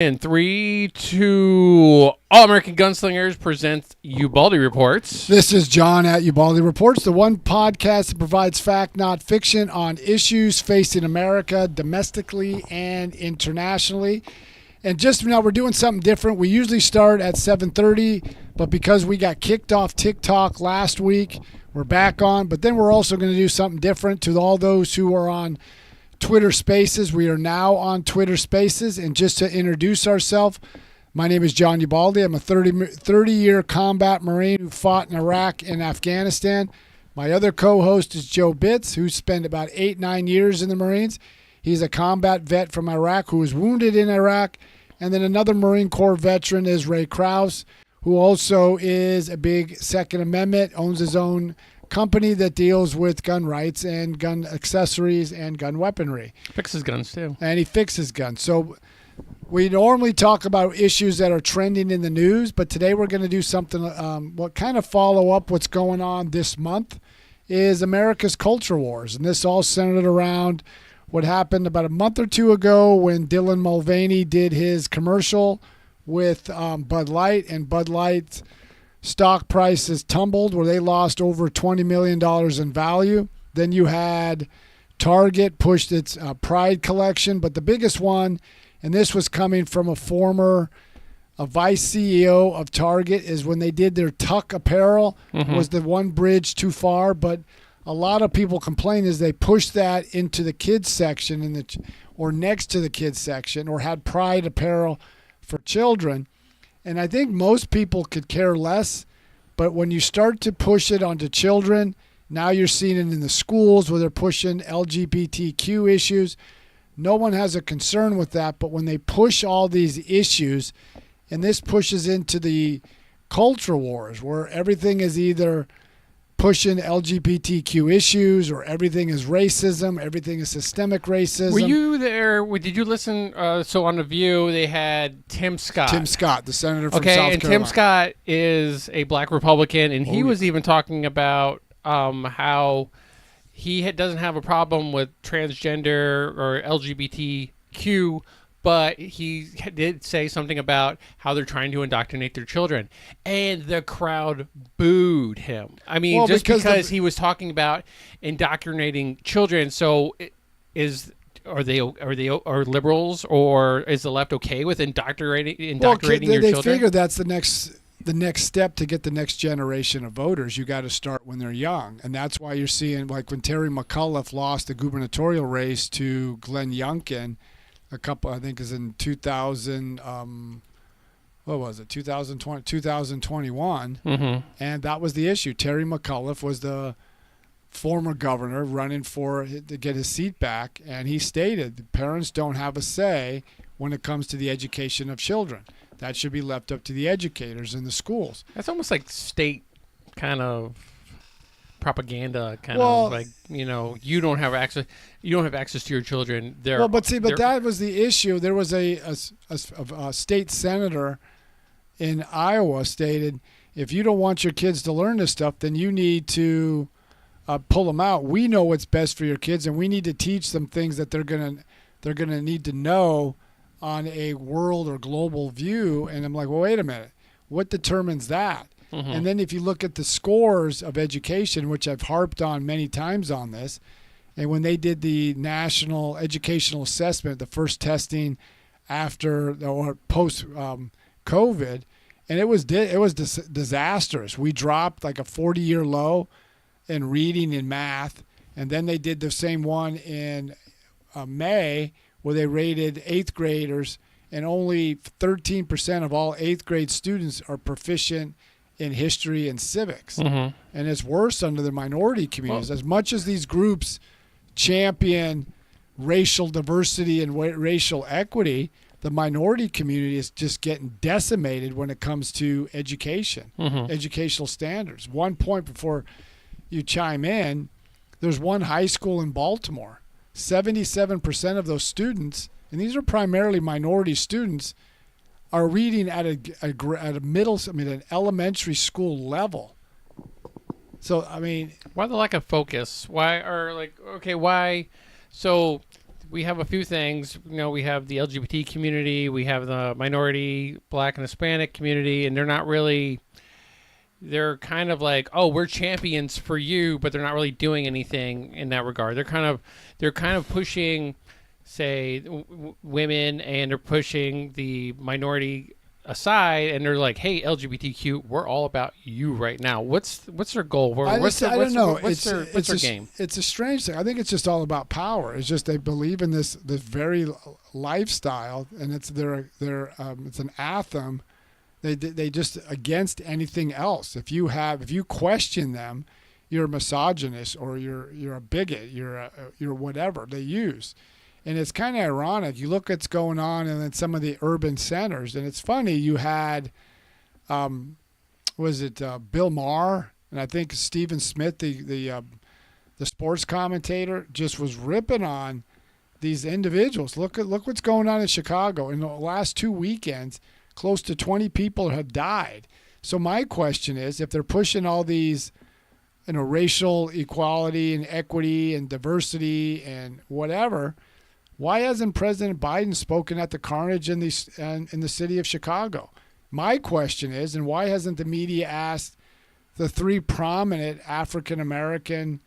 In 3, 2, All American Gunslingers presents Ubaldi Reports. This is John at Ubaldi Reports, the one podcast that provides fact, not fiction, on issues facing America domestically and internationally. And just now, we're doing something different. We usually start at 7:30, but because we got kicked off TikTok last week, we're back on. But then we're also going to do something different to all those who are on Twitter Spaces. We are now on Twitter Spaces, and just to introduce ourselves, my name is John Ubaldi. I'm a 30-year combat Marine who fought in Iraq and Afghanistan. My other co-host is Joe Bitts, who spent about 8-9 years in the Marines. He's a combat vet from Iraq who was wounded in Iraq. And then another Marine Corps veteran is Ray Krause, who also is a big Second Amendment, owns his own company that deals with gun rights and gun accessories and gun weaponry. Fixes guns, too. And he fixes guns. So we normally talk about issues that are trending in the news, but today we're going to do something, what kind of follow up what's going on this month is America's culture wars. And this all centered around what happened about a month or two ago when Dylan Mulvaney did his commercial with Bud Light, and Bud Light's stock prices tumbled where they lost over $20 million in value. Then you had Target pushed its Pride collection, but the biggest one, and this was coming from a vice CEO of Target, is when they did their Tuck apparel, was the one bridge too far, but a lot of people complain is they pushed that into the kids section or next to the kids section, or had Pride apparel for children. And I think most people could care less, but when you start to push it onto children, now you're seeing it in the schools where they're pushing LGBTQ issues. No one has a concern with that, but when they push all these issues, and this pushes into the culture wars where everything is either pushing LGBTQ issues or everything is racism, everything is systemic racism. Were you there? Did you listen? So on The View, they had Tim Scott. Tim Scott, the senator from South Okay, Carolina. and Tim Scott is a black Republican, and he was even talking about how he doesn't have a problem with transgender or LGBTQ, but he did say something about how they're trying to indoctrinate their children. And the crowd booed him. I mean, just because he was talking about indoctrinating children. So are liberals, or is the left okay with indoctrinating your children? They figure that's the next step to get the next generation of voters. You got to start when they're young. And that's why you're seeing, like, when Terry McAuliffe lost the gubernatorial race to Glenn Youngkin, I think is in 2021. And that was the issue. Terry McAuliffe was the former governor running to get his seat back, and he stated the parents don't have a say when it comes to the education of children. That should be left up to the educators in the schools. That's almost like state kind of propaganda, you don't have access to your children. But that was the issue. There was a state senator in Iowa stated, if you don't want your kids to learn this stuff, then you need to pull them out. We know what's best for your kids, and we need to teach them things that they're gonna need to know on a world or global view. And I'm like, well, wait a minute, what determines that? And then if you look at the scores of education, which I've harped on many times on this, and when they did the National Educational Assessment, the first testing after or post COVID, and it was disastrous. We dropped like a 40-year low in reading and math, and then they did the same one in May where they rated 8th graders, and only 13% of all 8th grade students are proficient in history and civics. And it's worse under the minority communities. As much as these groups champion racial diversity and racial equity, the minority community is just getting decimated when it comes to education, educational standards. One point before you chime in, there's one high school in Baltimore. 77% of those students, and these are primarily minority students, are reading at an elementary school level. So, I mean, why the lack of focus? Why? So we have a few things. We have the LGBT community, we have the minority, Black and Hispanic community, and they're not really. They're kind of like, oh, we're champions for you, but they're not really doing anything in that regard. They're kind of pushing, say, women, and they're pushing the minority aside, and they're like, hey, LGBTQ, we're all about you right now. What's their goal? I don't know. What's their game? It's a strange thing. I think it's just all about power. It's just they believe in this very lifestyle, and it's it's an anthem. They just against anything else. If you question them, you're a misogynist or you're a bigot. You're whatever they use. And it's kind of ironic. You look at what's going on in some of the urban centers, and it's funny. You had, Bill Maher, and I think Stephen Smith, the sports commentator, just was ripping on these individuals. Look what's going on in Chicago. In the last 2 weekends, close to 20 people have died. So my question is, if they're pushing all these, racial equality and equity and diversity and whatever, why hasn't President Biden spoken at the carnage in the city of Chicago? My question is, and why hasn't the media asked the 3 prominent African-American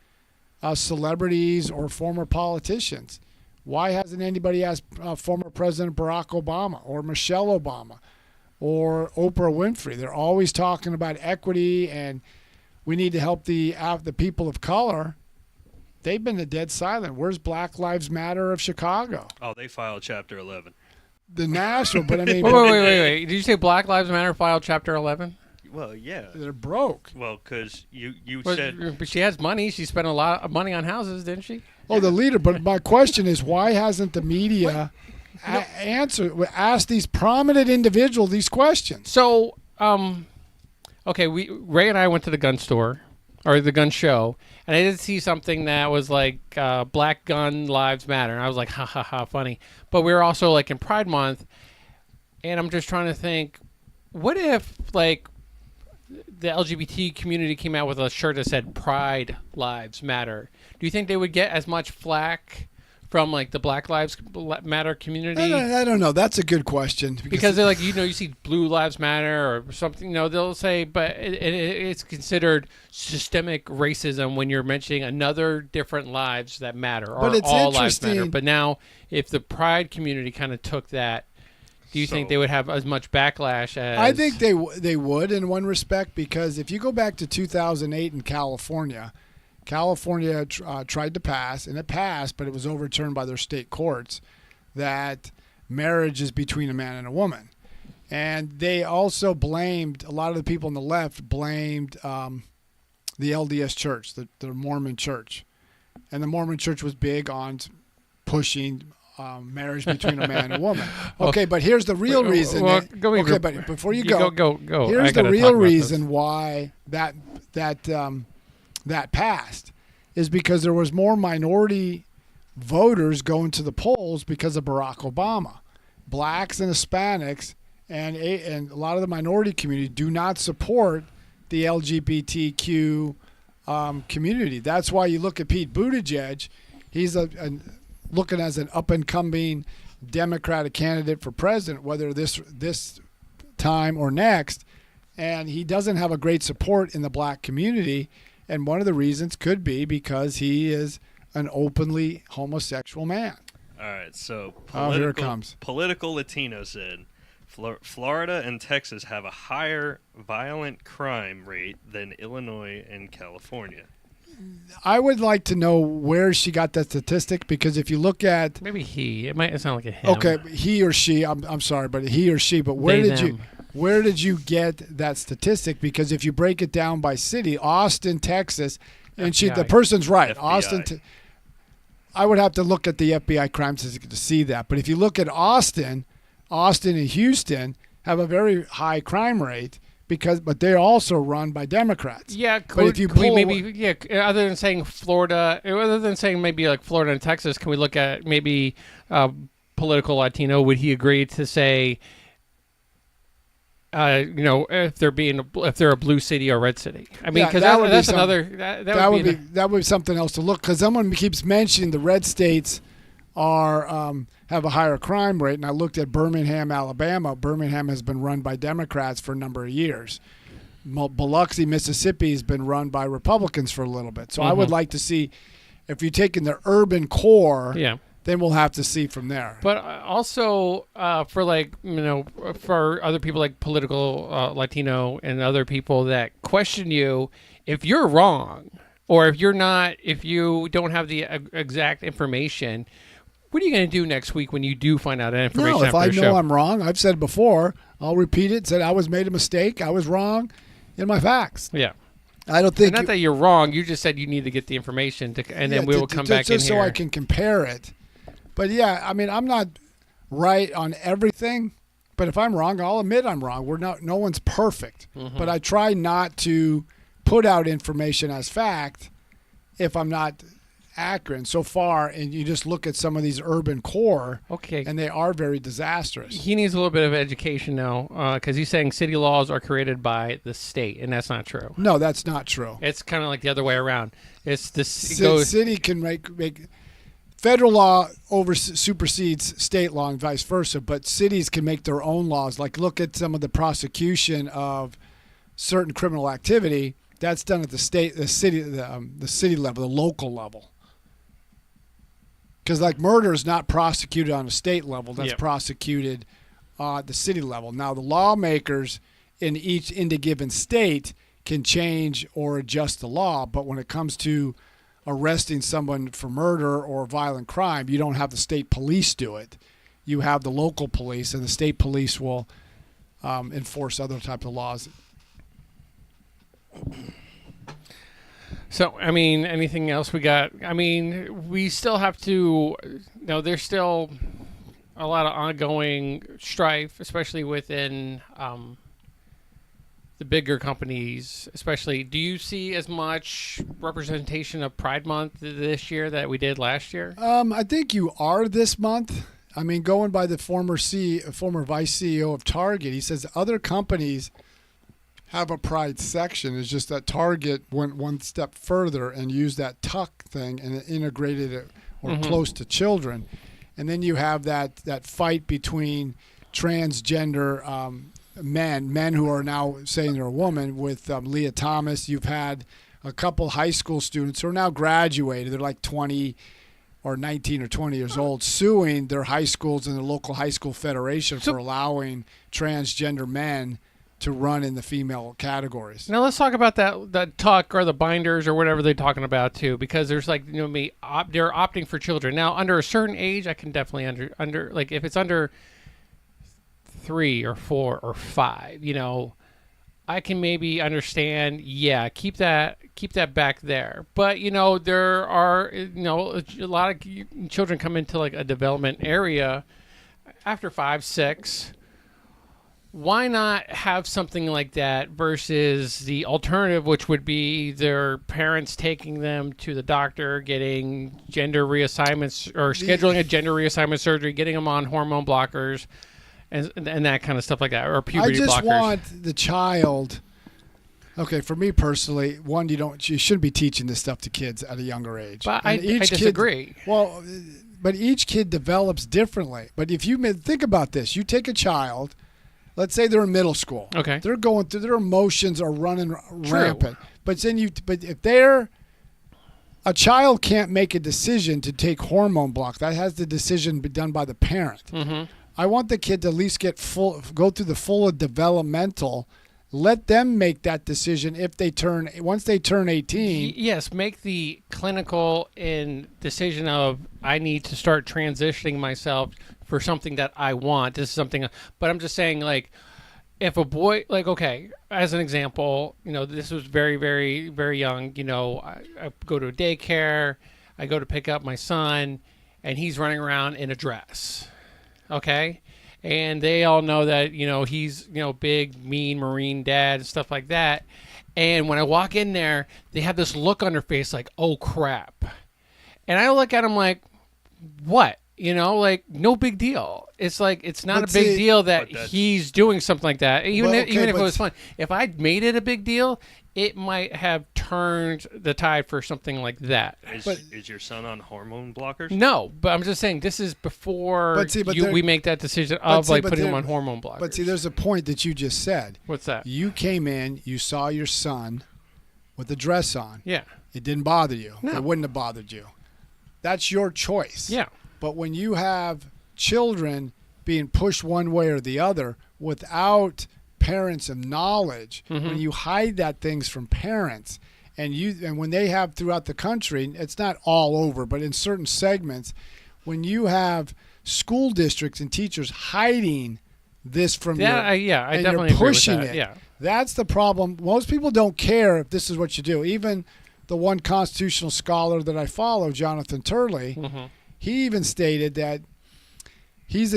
celebrities or former politicians? Why hasn't anybody asked former President Barack Obama or Michelle Obama or Oprah Winfrey? They're always talking about equity and we need to help the people of color. They've been dead silent. Where's Black Lives Matter of Chicago? Oh, they filed Chapter 11. The national, but I mean... Wait. Did you say Black Lives Matter filed Chapter 11? Well, yeah. They're broke. Well, because you said... But she has money. She spent a lot of money on houses, didn't she? Oh, the leader. But my question is, why hasn't the media asked these prominent individuals these questions? So, okay, Ray and I went to the gun store, or the gun show, and I did see something that was like Black Gun Lives Matter, and I was like, ha ha ha, funny. But we were also like in Pride Month, and I'm just trying to think, what if like the LGBT community came out with a shirt that said Pride Lives Matter? Do you think they would get as much flack from like the Black Lives Matter community? I don't know. That's a good question. Because they're like, you see Blue Lives Matter or something, they'll say, but it's considered systemic racism when you're mentioning another different lives that matter, or all lives matter. But now, if the Pride community kind of took that, do you think they would have as much backlash as... I think they would in one respect, because if you go back to 2008 in California tried to pass, and it passed, but it was overturned by their state courts, that marriage is between a man and a woman. And they also blamed, a lot of the people on the left blamed the LDS church, the Mormon church. And the Mormon church was big on pushing marriage between a man and a woman. Okay, but here's the real reason. But before you go. Here's the real reason why that passed, is because there was more minority voters going to the polls because of Barack Obama. Blacks and Hispanics and a lot of the minority community do not support the LGBTQ community. That's why you look at Pete Buttigieg. He's looking as an up-and-coming Democratic candidate for president, whether this time or next, and he doesn't have a great support in the black community. And one of the reasons could be because he is an openly homosexual man. All right, so here it comes. Political Latino said, Florida and Texas have a higher violent crime rate than Illinois and California. I would like to know where she got that statistic, because if you look at... Maybe he. It might sound like a him. Okay, he or she. I'm sorry, but he or she. But where did you get that statistic? Because if you break it down by city, Austin, Texas, and the person's right. FBI. Austin. I would have to look at the FBI crime statistic to see that. But if you look at Austin and Houston have a very high crime rate, but they're also run by Democrats. Yeah, other than saying Florida, other than saying maybe like Florida and Texas, can we look at maybe political Latino? Would he agree to say, if they're a blue city or red city? I mean, because that would be something else to look. Because someone keeps mentioning the red states have a higher crime rate. And I looked at Birmingham, Alabama. Birmingham has been run by Democrats for a number of years. Biloxi, Mississippi has been run by Republicans for a little bit. So I would like to see, if you're taking the urban core, then we'll have to see from there. But also for for other people like political Latino and other people that question you, if you're wrong or if you don't have the exact information, what are you going to do next week when you do find out that information? No, if I know show? I'm wrong, I've said it before, I'll repeat it. Said I made a mistake. I was wrong in my facts. Yeah. I don't think. Not that you're wrong. You just said you need to get the information, and then we will come back in so here. I can compare it. But yeah, I mean, I'm not right on everything. But if I'm wrong, I'll admit I'm wrong. No one's perfect. But I try not to put out information as fact if I'm not accurate. And so far, and you just look at some of these urban core, and they are very disastrous. He needs a little bit of education now, because he's saying city laws are created by the state, and that's not true. No, that's not true. It's kind of like the other way around. It's the city can make federal law supersedes state law and vice versa, but cities can make their own laws. Like look at some of the prosecution of certain criminal activity. That's done at the city level, the local level. Because like murder is not prosecuted on a state level, that's prosecuted at the city level. Now the lawmakers in the given state can change or adjust the law, but when it comes to arresting someone for murder or violent crime, you don't have the state police do it. You have the local police, and the state police will enforce other types of laws. So, I mean, anything else we got? I mean, we still have to, there's still a lot of ongoing strife, especially within the bigger companies, especially. Do you see as much representation of Pride Month this year that we did last year? I think you are this month. I mean, going by the former vice CEO of Target, he says other companies have a Pride section. It's just that Target went one step further and used that tuck thing and integrated it close to children. And then you have that fight between transgender men who are now saying they're a woman with Leah Thomas. You've had a couple high school students who are now graduated. They're like 20 or 19 or 20 years old, suing their high schools and the local high school federation for allowing transgender men to run in the female categories. Now let's talk about that tuck or the binders or whatever they're talking about too, because there's like they're opting for children. Now under a certain age, I can definitely under like if it's under 3 or 4 or 5, I can maybe understand. Yeah, keep that back there. But there are a lot of children come into like a development area after 5, 6. Why not have something like that versus the alternative, which would be their parents taking them to the doctor, getting gender reassignments or scheduling a gender reassignment surgery, getting them on hormone blockers, and that kind of stuff like that, or puberty blockers. I just want the child. Okay, for me personally, one, you shouldn't be teaching this stuff to kids at a younger age. But I disagree. But each kid develops differently. But if you think about this, you take a child. Let's say they're in middle school. Okay. They're going through their emotions are running rampant. But if a child can't make a decision to take hormone block, that has the decision be done by the parent. Mm-hmm. I want the kid to at least go through the full developmental. Let them make that decision once they turn 18. Yes, make the clinical decision of I need to start transitioning myself for something that I want. This is something, but I'm just saying, like, if a boy, like, okay, as an example, this was very, very, very young. I go to a daycare, I go to pick up my son, and he's running around in a dress. Okay. And they all know that, he's, big, mean Marine dad and stuff like that. And when I walk in there, they have this look on their face like, oh, crap. And I look at them like, what? You know, like no big deal. It's like it's not But a big see- deal that But that's- he's doing something like that. Even Well, if, even okay, if it but- was fun, if I'd made it a big deal, it might have turned the tide for something like that. Is your son on hormone blockers? No, but I'm just saying this is before But see, but there- we make that decision of see, like but putting him there- on hormone blockers. But see, there's a point that you just said. What's that? You came in, you saw your son with the dress on. Yeah. It didn't bother you. No. It wouldn't have bothered you. That's your choice. Yeah. But when you have children being pushed one way or the other without parents and knowledge, when you hide that things from parents, and when they have throughout the country, it's not all over, but in certain segments, when you have school districts and teachers hiding this from you, I and definitely you're agree pushing with that. it. Yeah. That's the problem. Most people don't care if this is what you do. Even the one constitutional scholar that I follow, Jonathan Turley, he even stated that he's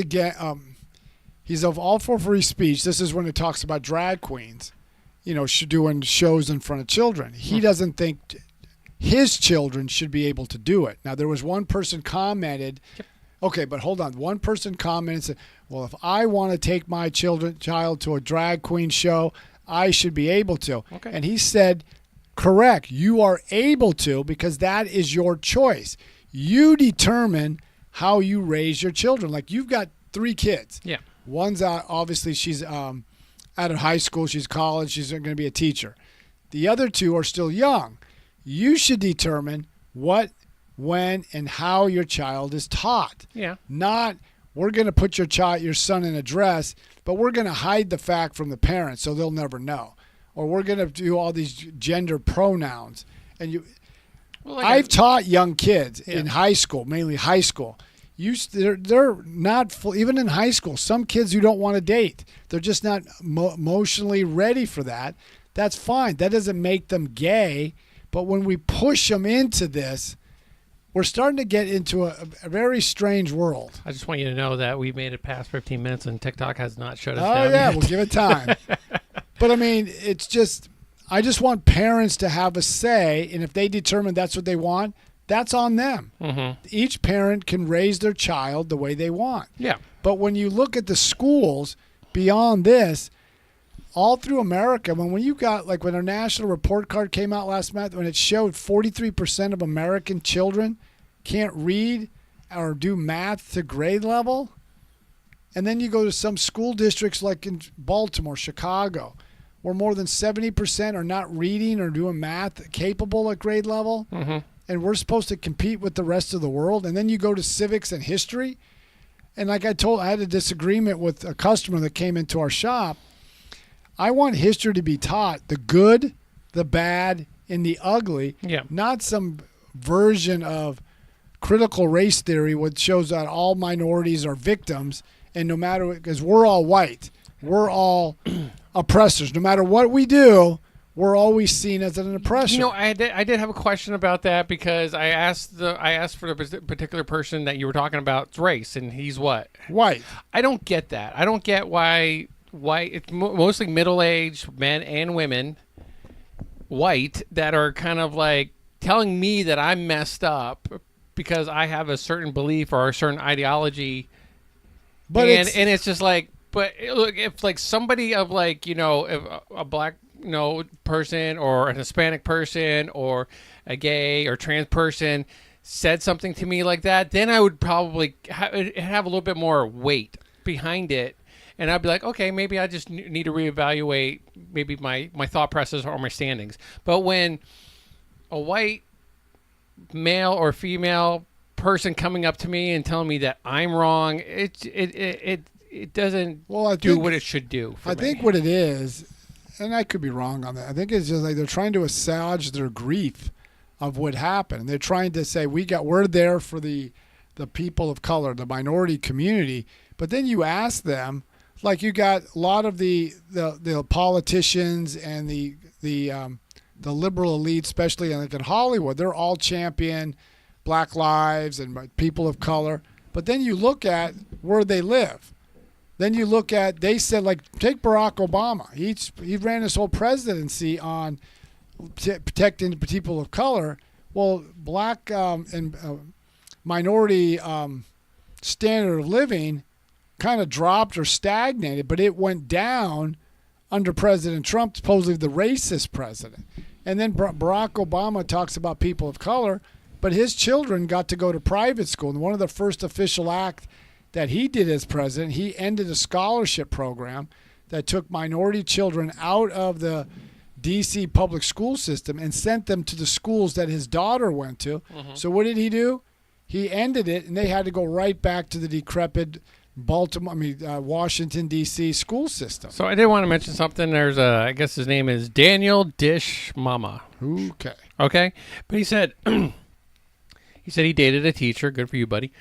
of all for free speech. This is when it talks about drag queens, doing shows in front of children. He doesn't think his children should be able to do it. Now, there was one person commented, okay, but hold on. One person commented and said, well, if I want to take my child to a drag queen show, I should be able to. Okay. And he said, correct, you are able to because that is your choice. You determine how you raise your children. Like you've got 3 kids. Yeah. One's out, obviously she's out of high school, she's college, she's going to be a teacher. The other 2 are still young. You should determine what, when, and how your child is taught. Yeah. Not we're going to put your son in a dress, but we're going to hide the fact from the parents so they'll never know. Or we're going to do all these gender pronouns. And Well, like I've taught young kids Yeah. in high school, mainly high school. They're not full, even in high school. Some kids you don't want to date. They're just not emotionally ready for that. That's fine. That doesn't make them gay. But when we push them into this, we're starting to get into a very strange world. I just want you to know that we made it past 15 minutes and TikTok has not shut us Oh down. yeah, yet. we'll give it time. But I mean, it's just I just want parents to have a say, and if they determine that's what they want, that's on them. Each parent can raise their child the way they want. Yeah. But when you look at the schools beyond this, all through America, when you got like when our national report card came out last month, when it showed 43% of American children can't read or do math to grade level, and then you go to some school districts like in Baltimore, Chicago, where more than 70% are not reading or doing math capable at grade level, and we're supposed to compete with the rest of the world. And then you go to civics and history, and like I had a disagreement with a customer that came into our shop. I want history to be taught, the good, the bad, and the ugly, not some version of critical race theory which shows that all minorities are victims, and no matter, because we're all white, we're all oppressors. No matter what we do, we're always seen as an oppressor. I did have a question about that because I asked for the particular person that you were talking about's race, and he's what? White. I don't get that. I don't get why it's mostly middle-aged men and women, white, that are kind of like telling me that I'm messed up because I have a certain belief or a certain ideology. But and it's just like, but look, if like somebody of like, if a black person or a Hispanic person or a gay or trans person said something to me like that, then I would probably have a little bit more weight behind it. And I'd be like, okay, maybe I just need to reevaluate maybe my thought process or my standings. But when a white male or female person coming up to me and telling me that I'm wrong, it doesn't do what it should do for me. I think what it is, and I could be wrong on that, I think it's just like they're trying to assuage their grief of what happened. They're trying to say we're there for the people of color, the minority community. But then you ask them, like you got a lot of the politicians and the liberal elite, especially like in Hollywood, they're all champion Black lives and people of color. But then you look at where they live. Then you look at, they said, like, take Barack Obama. He ran his whole presidency on protecting people of color. Well, black and minority standard of living kind of dropped or stagnated, but it went down under President Trump, supposedly the racist president. And then Barack Obama talks about people of color, but his children got to go to private school. And one of the first official acts that he did as president, he ended a scholarship program that took minority children out of the D.C. public school system and sent them to the schools that his daughter went to. Mm-hmm. So what did he do? He ended it, and they had to go right back to the decrepit Washington, D.C. school system. So I did want to mention something. There's I guess his name is Daniel Dish Mama. Okay. But he said he dated a teacher. Good for you, buddy.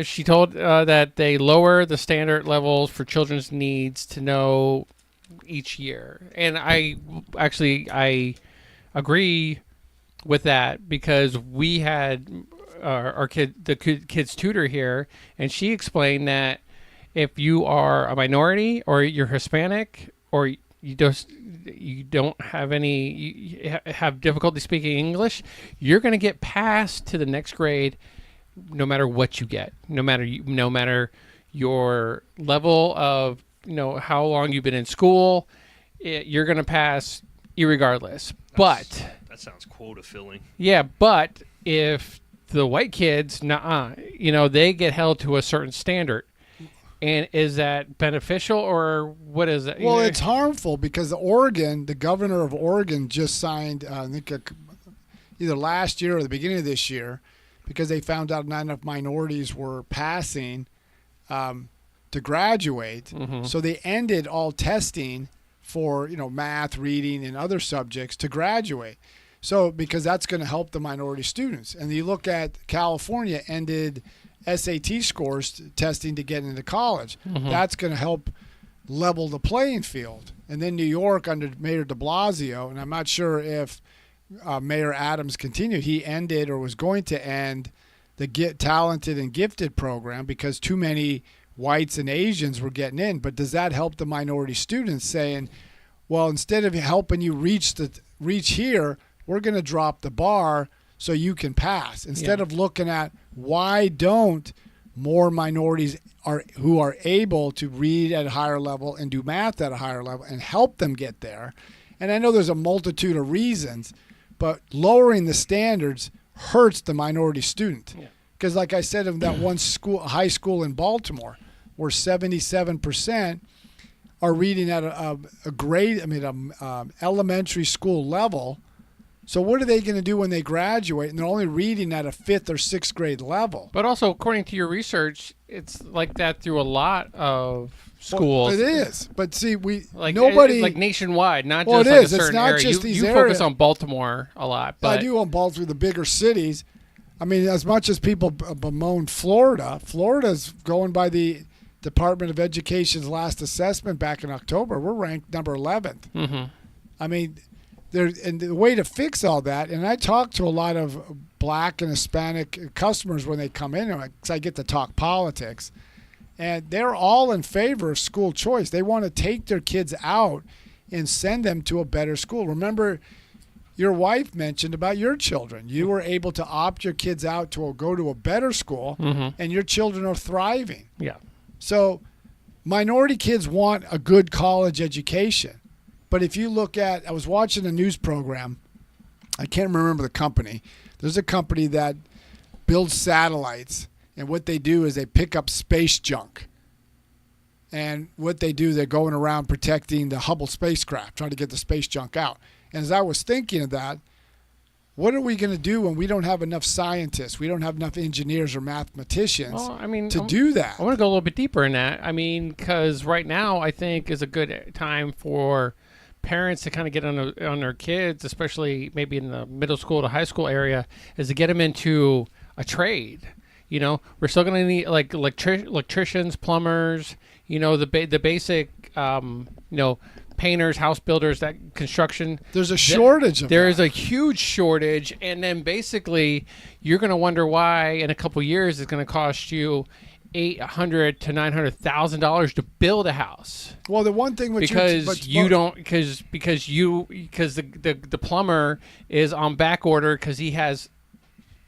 She told that they lower the standard levels for children's needs to know each year. And I agree with that, because we had our kid's tutor here, and she explained that if you are a minority or you're Hispanic or you don't have you have difficulty speaking English, you're going to get passed to the next grade no matter what you get, no matter your level of how long you've been in school, you're going to pass irregardless. But that sounds quota filling. Yeah, but if the white kids, they get held to a certain standard. And is that beneficial, or what is it? Well, it's harmful, because the governor of Oregon just signed, I think either last year or the beginning of this year, because they found out not enough minorities were passing to graduate. Mm-hmm. So they ended all testing for, math, reading, and other subjects to graduate. So, because that's going to help the minority students. And you look at California ended SAT scores testing to get into college. Mm-hmm. That's going to help level the playing field. And then New York under Mayor de Blasio, and I'm not sure if Mayor Adams continued, he ended or was going to end the Get Talented and Gifted program because too many whites and Asians were getting in. But does that help the minority students, saying, well, instead of helping you reach here, we're going to drop the bar so you can pass, instead of looking at why don't more minorities who are able to read at a higher level and do math at a higher level and help them get there. And I know there's a multitude of reasons, but lowering the standards hurts the minority student. Because like I said, in that one high school in Baltimore, where 77% are reading at elementary school level. So what are they going to do when they graduate and they're only reading at a 5th or 6th grade level? But also, according to your research, it's like that through a lot of schools. Well, it is. But see, nobody nationwide, not just a certain it's not area. Just these you areas. Focus on Baltimore a lot. But I do on Baltimore, the bigger cities. I mean, as much as people bemoan Florida's going by the Department of Education's last assessment back in October. We're ranked number 11th. Mm-hmm. I mean, and the way to fix all that, and I talk to a lot of black and Hispanic customers when they come in, because I get to talk politics, and they're all in favor of school choice. They want to take their kids out and send them to a better school. Remember, your wife mentioned about your children. You were able to opt your kids out to go to a better school, and your children are thriving. Yeah. So minority kids want a good college education. But if you look at, I was watching a news program, I can't remember the company. There's a company that builds satellites, and what they do is they pick up space junk. And what they do, they're going around protecting the Hubble spacecraft, trying to get the space junk out. And as I was thinking of that, what are we going to do when we don't have enough scientists, we don't have enough engineers or mathematicians to do that? I want to go a little bit deeper in that. I mean, because right now I think is a good time for parents to kind of get on their kids, especially maybe in the middle school to high school area, is to get them into a trade. We're still going to need like electricians, plumbers, the basic, painters, house builders, that construction. There's a shortage of There is a huge shortage, and then basically you're going to wonder why in a couple years it's going to cost you $800,000 to $900,000 to build a house. Well, the one thing because the plumber is on back order because he has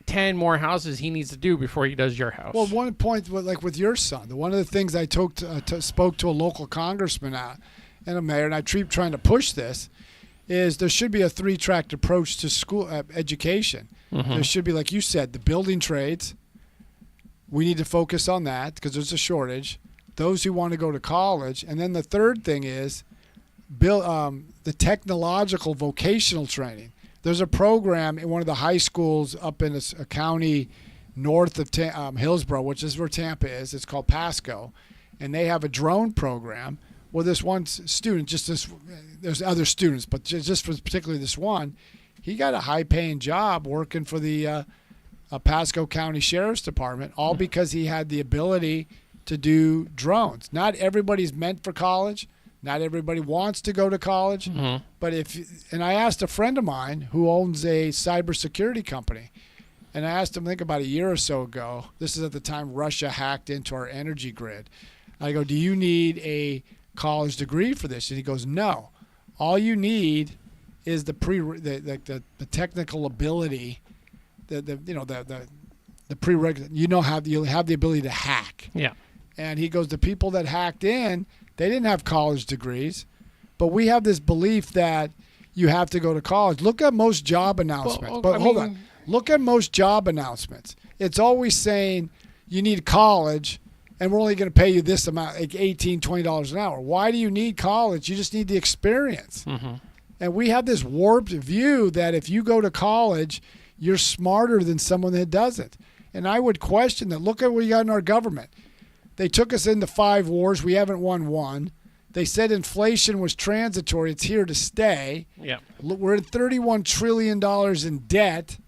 10 more houses he needs to do before he does your house. Well, one point, like with your son, one of the things I spoke to a local congressman and a mayor, and I keep trying to push this, is there should be a 3-track approach to school education. There should be, like you said, the building trades. We need to focus on that because there's a shortage. Those who want to go to college. And then the third thing is the technological vocational training. There's a program in one of the high schools up in a county north of Hillsborough, which is where Tampa is. It's called Pasco. And they have a drone program where this one student, there's other students, but just for particularly this one, he got a high-paying job working for the Pasco County Sheriff's Department, all because he had the ability to do drones. Not everybody's meant for college. Not everybody wants to go to college. But and I asked a friend of mine who owns a cybersecurity company, and I asked him, I think about a year or so ago, this is at the time Russia hacked into our energy grid. I go, do you need a college degree for this? And he goes, no. All you need is the technical ability, the prerequisite. You'll have the ability to hack. Yeah. And he goes, the people that hacked in, they didn't have college degrees, but we have this belief that you have to go to college. Look at most job announcements. Hold on. Look at most job announcements. It's always saying you need college, and we're only going to pay you this amount, like $18, $20 an hour. Why do you need college? You just need the experience. And we have this warped view that if you go to college, you're smarter than someone that doesn't. And I would question that. Look at what you got in our government. They took us into 5 wars. We haven't won one. They said inflation was transitory. It's here to stay. Yeah. We're at $31 trillion in debt.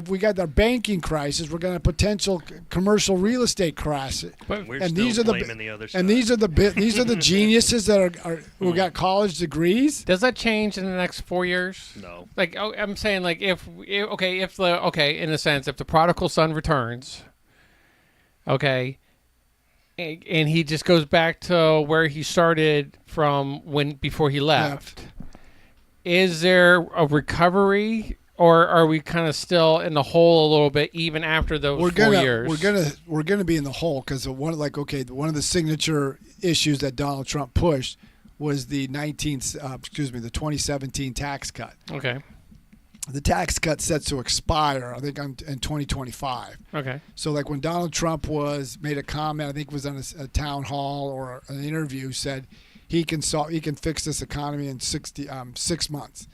We got our banking crisis. We're going to have potential commercial real estate crisis. But we're still blaming the other side. And these are the geniuses that are who got college degrees. Does that change in the next 4 years? No. Like I'm saying, like in a sense, if the prodigal son returns, okay, and he just goes back to where he started from before he left, is there a recovery? Or are we kind of still in the hole a little bit even after those 4 years? We're gonna be in the hole because one of the signature issues that Donald Trump pushed was the 2017 tax cut. Okay. The tax cut set to expire, I think, in 2025. Okay. So like when Donald Trump made a comment, I think it was on a town hall or an interview, said he can fix this economy in 6 months.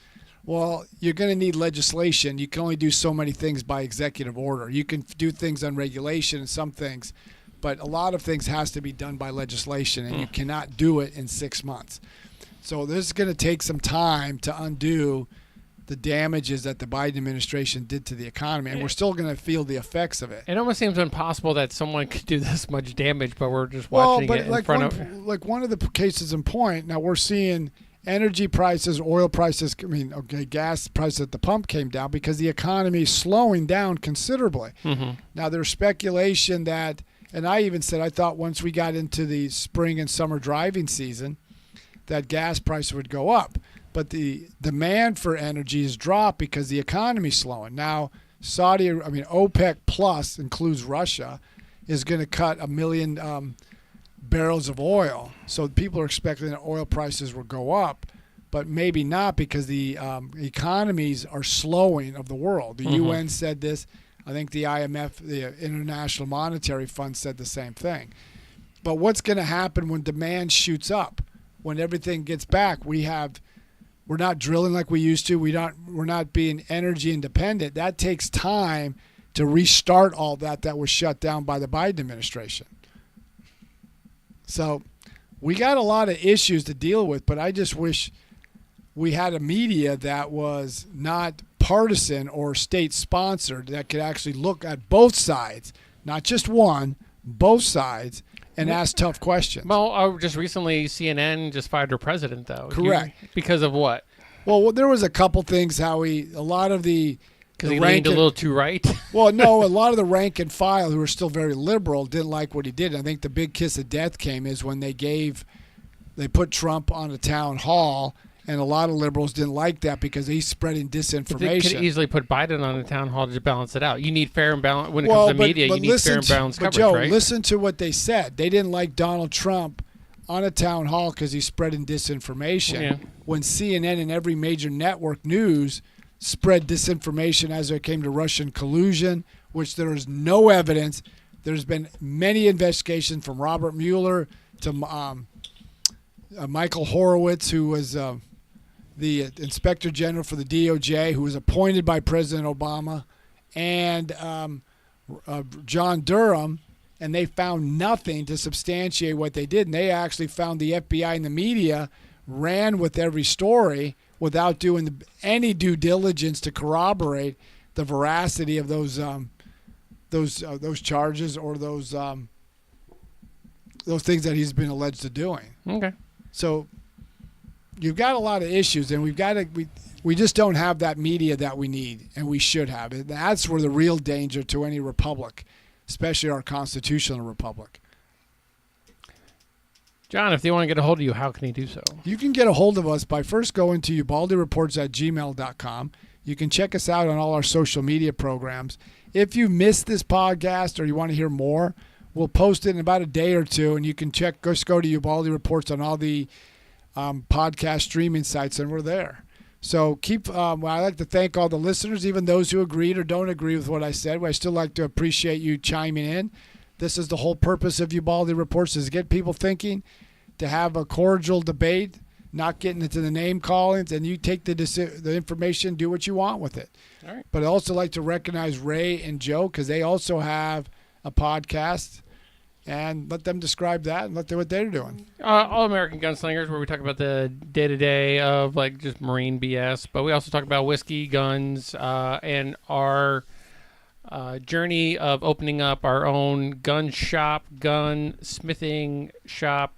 Well, you're going to need legislation. You can only do so many things by executive order. You can do things on regulation and some things, but a lot of things has to be done by legislation, and you cannot do it in 6 months. So this is going to take some time to undo the damages that the Biden administration did to the economy, and we're still going to feel the effects of it. It almost seems impossible that someone could do this much damage, but we're just watching it in front of... Like one of the cases in point, now we're seeing... energy prices, oil prices, gas prices at the pump came down because the economy is slowing down considerably. Now, there's speculation that, and I even said I thought once we got into the spring and summer driving season that gas prices would go up. But the demand for energy has dropped because the economy is slowing. Now, OPEC Plus includes Russia, is going to cut 1 million barrels of oil. So people are expecting that oil prices will go up, but maybe not because the economies are slowing of the world. The UN said this. I think the IMF, the International Monetary Fund, said the same thing. But what's going to happen when demand shoots up? When everything gets back, we're not drilling like we used to. We're not being energy independent. That takes time to restart all that was shut down by the Biden administration. So we got a lot of issues to deal with, but I just wish we had a media that was not partisan or state-sponsored that could actually look at both sides, not just one, both sides, and ask tough questions. Well, just recently CNN just fired their president, though. Correct. Because of what? Well, there was a couple things because he leaned a little too right? Well, no, a lot of the rank and file who were still very liberal didn't like what he did. I think the big kiss of death came is when they put Trump on a town hall And a lot of liberals didn't like that because he's spreading They disinformation. could easily put Biden on a town hall to balance it out. You need fair and balance when it comes to media. You need fair and balanced coverage, Joe, right? listen to what they said. They didn't like Donald Trump on a town hall because he's spreading disinformation. Yeah. When CNN and every major network news spread disinformation as it came to Russian collusion, which there is no evidence. There's been many investigations from Robert Mueller to Michael Horowitz, who was the Inspector General for the DOJ, who was appointed by President Obama, and John Durham, and they found nothing to substantiate what they did. And they actually found the FBI and the media ran with every story without doing any due diligence to corroborate the veracity of those charges or those things that he's been alleged of doing. Okay. So you've got a lot of issues, and we just don't have that media that we need, and we should have it. That's where the real danger to any republic, especially our constitutional republic. John, if they want to get a hold of you, how can he do so? You can get a hold of us by first going to ubaldireports@gmail.com. You can check us out on all our social media programs. If you missed this podcast or you want to hear more, we'll post it in about a day or two, and you can just go to Ubaldi Reports on all the podcast streaming sites, and we're there. So I'd like to thank all the listeners, even those who agreed or don't agree with what I said. I still like to appreciate you chiming in. This is the whole purpose of Ubaldi Reports, is to get people thinking, to have a cordial debate, not getting into the name callings, and you take the information, do what you want with it. All right. But I'd also like to recognize Ray and Joe, because they also have a podcast, and let them describe that and what they're doing. All American Gunslingers, where we talk about the day-to-day of like just Marine BS, but we also talk about whiskey, guns, and our journey of opening up our own gun shop, gun smithing shop,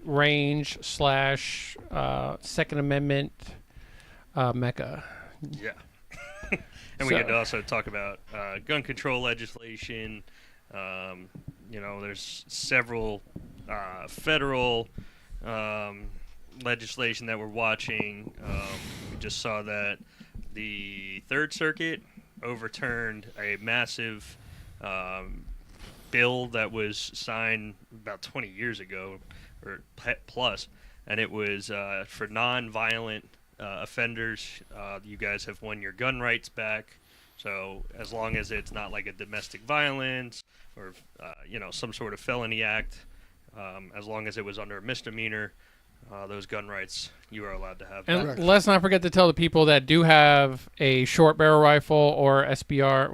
range / Second Amendment mecca. Yeah. And we could also talk about gun control legislation. There's several federal legislation that we're watching. We just saw that the Third Circuit overturned a massive bill that was signed about 20 years ago or plus, and it was for non-violent offenders. You guys have won your gun rights back. So as long as it's not like a domestic violence or some sort of felony act, as long as it was under a misdemeanor, those gun rights you are allowed to have. And Correct. let's not forget to tell the people that do have a short barrel rifle or SBR,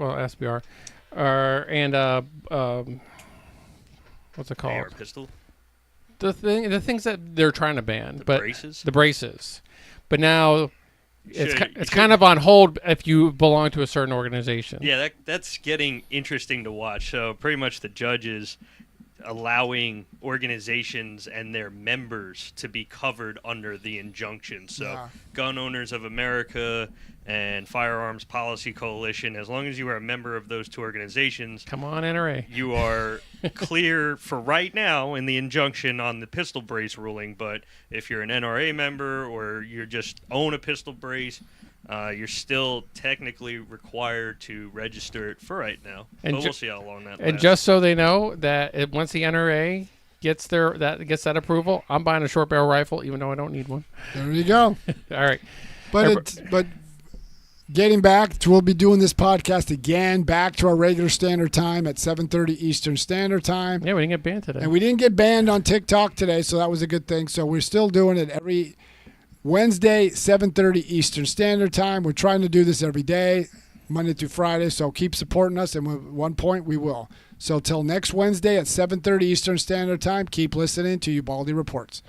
what's it called? AR pistol. The things that they're trying to ban, Braces. The braces. But now it's kind of on hold if you belong to a certain organization. Yeah, that's getting interesting to watch. So pretty much the judges allowing organizations and their members to be covered under the injunction. So Yeah. Gun Owners of America and Firearms Policy Coalition, as long as you are a member of those two organizations, Come on, NRA. you are clear for right now in the injunction on the pistol brace ruling. But if you're an NRA member or you just own a pistol brace, you're still technically required to register it for right now. And But we'll see how long that lasts. And just so they know that once the NRA gets that approval, I'm buying a short barrel rifle, even though I don't need one. There you go. All right. But getting back to, we'll be doing this podcast again, back to our regular standard time at 7:30 Eastern Standard Time. Yeah, we didn't get banned today. And we didn't get banned on TikTok today, so that was a good thing. So we're still doing it every Wednesday, 7:30 Eastern Standard Time. We're trying to do this every day, Monday through Friday, so keep supporting us, and at one point we will. So till next Wednesday at 7:30 Eastern Standard Time, keep listening to Ubaldi Reports.